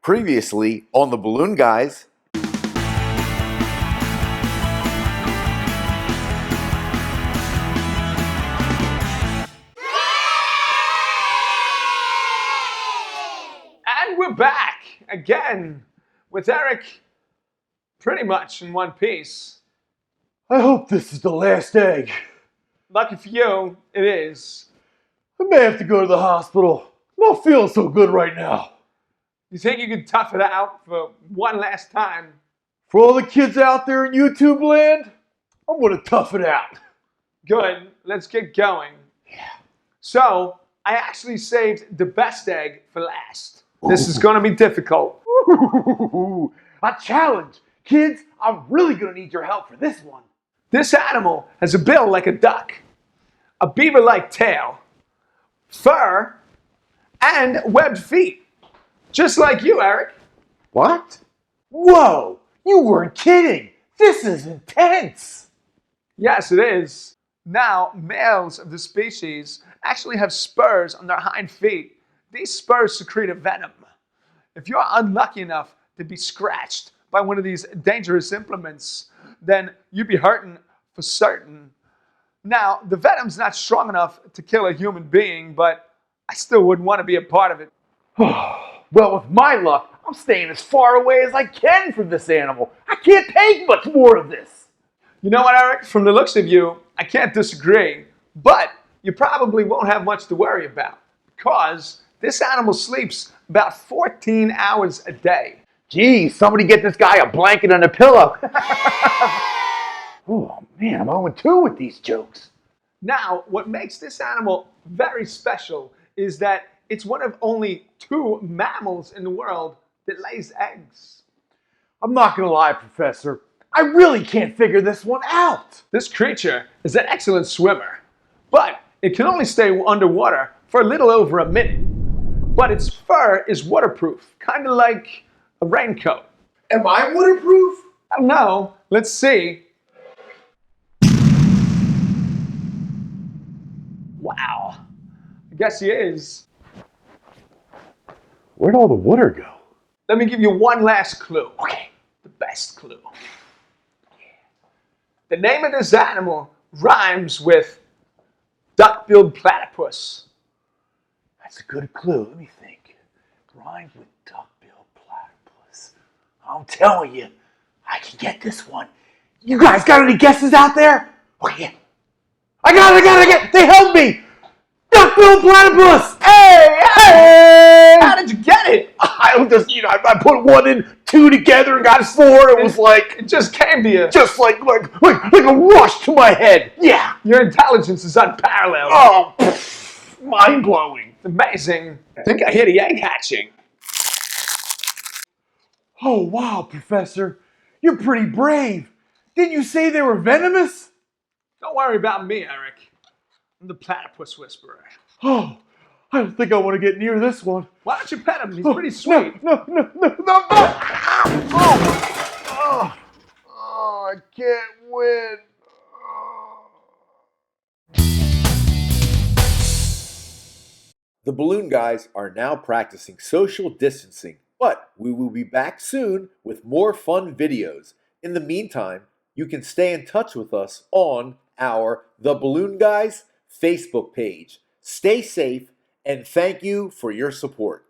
Previously on the Balloon Guys. And we're back again with Eric pretty much in one piece. I hope this is the last egg. Lucky for you, it is. I may have to go to the hospital. I'm not feeling so good right now. You think you can tough it out for one last time? For all the kids out there in YouTube land, I'm going to tough it out. Good, let's get going. Yeah. So, I actually saved the best egg for last. This is going to be difficult. A challenge. Kids, I'm really going to need your help for this one. This animal has a bill like a duck, a beaver-like tail, fur, and webbed feet. Just like you, Eric. What? Whoa, you weren't kidding. This is intense. Yes, it is. Now, males of the species actually have spurs on their hind feet. These spurs secrete a venom. If you're unlucky enough to be scratched by one of these dangerous implements, then you'd be hurting for certain. Now, the venom's not strong enough to kill a human being, but I still wouldn't want to be a part of it. Well, with my luck, I'm staying as far away as I can from this animal. I can't take much more of this. You know what, Eric? From the looks of you, I can't disagree. But you probably won't have much to worry about because this animal sleeps about 14 hours a day. Geez, somebody get this guy a blanket and a pillow. Oh, man, I'm 0-2 with these jokes. Now, what makes this animal very special is that it's one of only 2 mammals in the world that lays eggs. I'm not going to lie, Professor. I really can't figure this one out. This creature is an excellent swimmer, but it can only stay underwater for a little over a minute. But its fur is waterproof, kind of like a raincoat. Am I waterproof? I don't know. Let's see. Wow. I guess he is. Where'd all the water go? Let me give you one last clue. Okay. The best clue. The name of this animal rhymes with duck-billed platypus. That's a good clue. Let me think. Rhymes with duck-billed platypus. I'm telling you, I can get this one. You guys got any guesses out there? Okay. I got it. They helped me. Duck-billed platypus. Hey! How did you get it? I just, I put 1 and 2 together and got 4. It was like, It just came to you. just like a rush to my head. Yeah. Your intelligence is unparalleled. Oh, mind-blowing. It's amazing. I think I hear the egg hatching. Oh, wow, Professor. You're pretty brave. Didn't you say they were venomous? Don't worry about me, Eric. I'm the platypus whisperer. Oh, I don't think I want to get near this one. Why don't you pet him? He's pretty sweet. No. Oh, I can't win. The Balloon Guys are now practicing social distancing, but we will be back soon with more fun videos. In the meantime, you can stay in touch with us on our The Balloon Guys Facebook page. Stay safe and thank you for your support.